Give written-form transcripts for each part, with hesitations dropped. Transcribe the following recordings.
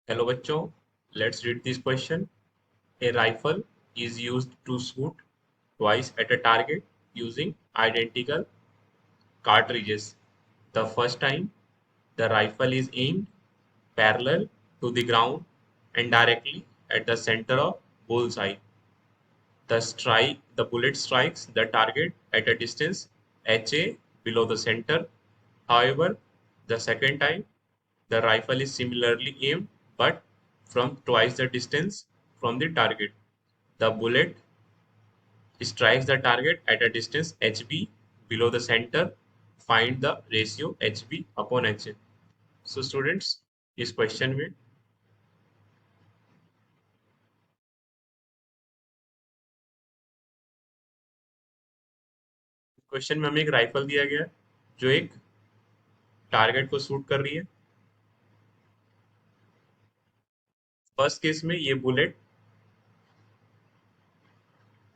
Hello बच्चों, let's read this question. A rifle is used to shoot twice at a target using identical cartridges. The first time, the rifle is aimed parallel to the ground and directly at the center of bullseye. The bullet strikes the target at a distance HA below the center. However, the second time, the rifle is similarly aimed but from twice the distance from the target. The bullet strikes the target at a distance HB below the center. Find the ratio HB upon HA. So students, इस question में हमें एक rifle दिया गया है जो एक target को शूट कर रही है. फर्स्ट केस में ये bullet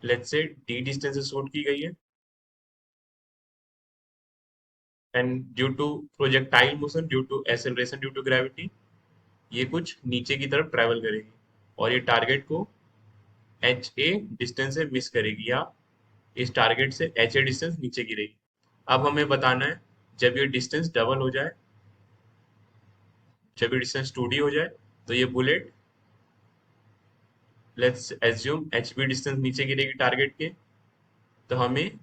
let's say D distance से शूट की गई है and due to projectile motion, due to acceleration, due to gravity, ये कुछ नीचे की तरफ ट्रेवल करेगी और ये टारगेट को एच ए डिस्टेंस से मिस करेगी या इस टारगेट से एच ए डिस्टेंस नीचे गिरेगी. अब हमें बताना है जब ये डिस्टेंस डबल हो जाए, जब ये डिस्टेंस 2D हो जाए, तो ये bullet let's assume H B distance नीचे गिरेगी टारगेट के. तो हमें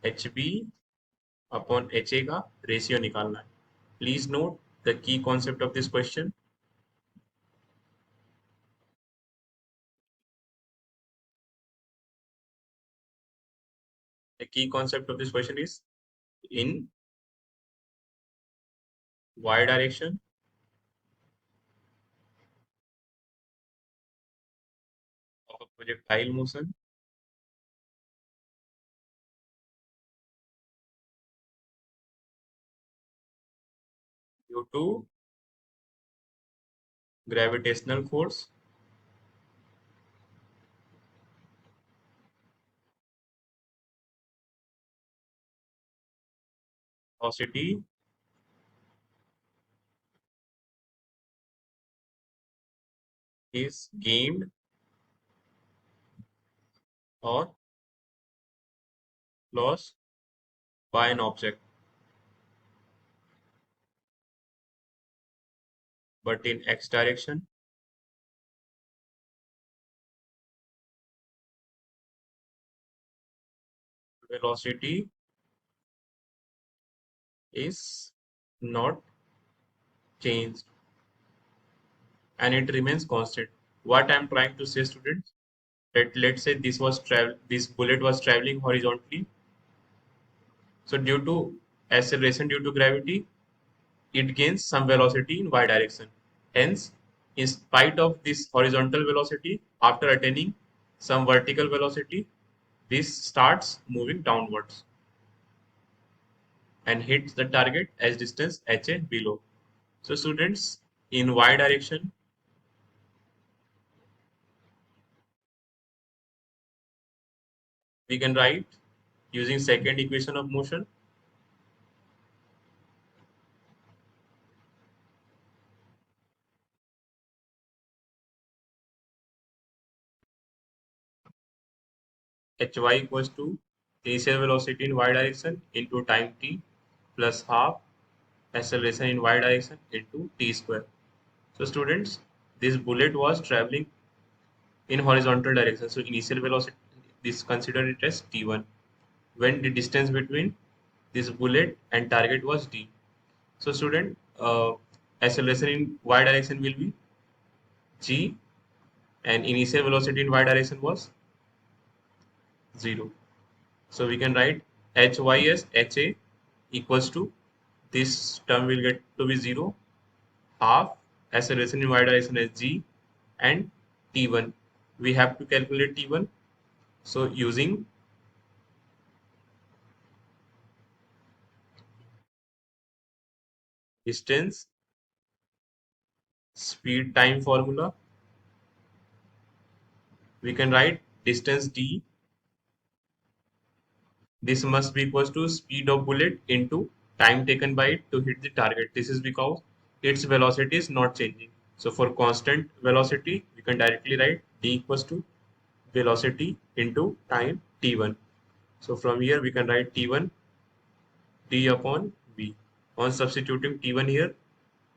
H B upon H A का रेशियो निकालना है. Please note the key concept of this question. The key concept of this question is in y direction of a projectile motion due to gravitational force velocity is gained or lost by an object, but in x direction velocity is not changed and it remains constant. What I am trying to say, students, that let's say this bullet was traveling horizontally. So due to acceleration due to gravity, it gains some velocity in y direction. Hence, in spite of this horizontal velocity, after attaining some vertical velocity, this starts moving downwards and hits the target as distance HA below. So students, in y direction, we can write using second equation of motion hy equals to initial velocity in y direction into time t plus half acceleration in y direction into t square. So students, this bullet was traveling in horizontal direction. So initial velocity, this consider it as t1 when the distance between this bullet and target was d. So student, acceleration in y direction will be g and initial velocity in y direction was 0. So we can write hy as ha equals to, this term will get to be 0, half acceleration in y direction as g and t1. We have to calculate t1. So using distance speed time formula, we can write distance d. This must be equals to speed of bullet into time taken by it to hit the target. This is because its velocity is not changing. So for constant velocity, we can directly write d equals to velocity into time t1. So from here we can write t1 d upon v. On substituting t1 here,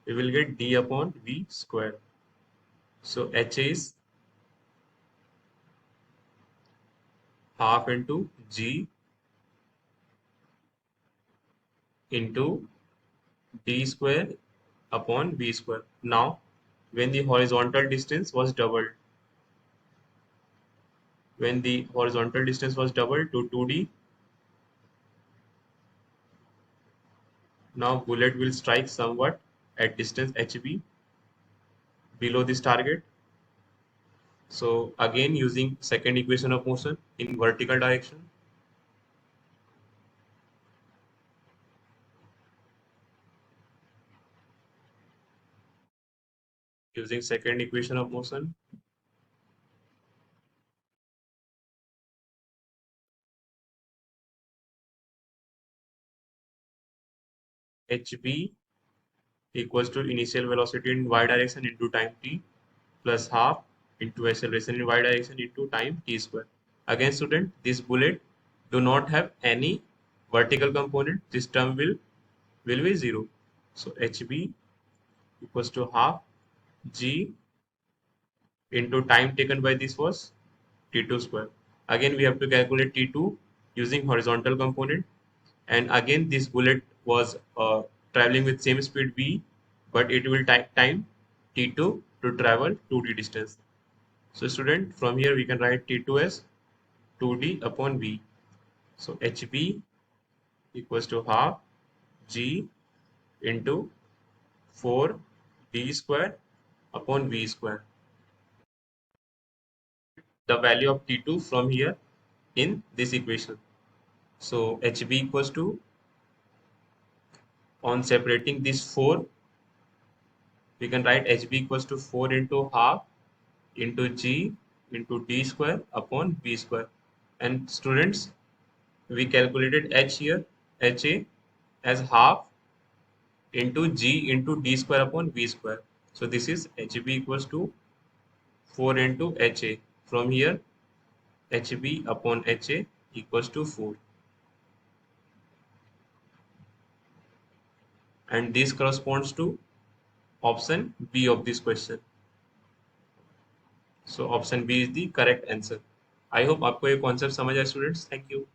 we will get d upon v square. So h is half into g into d square upon v square. Now, when the horizontal distance was doubled, to 2d, now bullet will strike somewhat at distance hb below this target. So again using second equation of motion in vertical direction, using second equation of motion, hb equals to initial velocity in y direction into time t plus half into acceleration in y direction into time t square. Again, student, this bullet do not have any vertical component. This term will be 0. So hb equals to half g into time taken by this was t2 square. Again, we have to calculate t2 using horizontal component. And again, this bullet was traveling with same speed v, but it will take time t2 to travel 2d distance. So student, from here we can write t2 as 2d upon v. So hb equals to half g into 4d square upon v square. The value of t2 from here in this equation. So hb equals to, on separating this 4, we can write hb equals to 4 into half into g into d square upon v square. And students, we calculated h here, ha as half into g into d square upon v square. So this is hb equals to 4 into ha. From here, hb upon ha equals to 4. And this corresponds to option B of this question. So option B is the correct answer. I hope आपको ये concept समझ आए students. Thank you.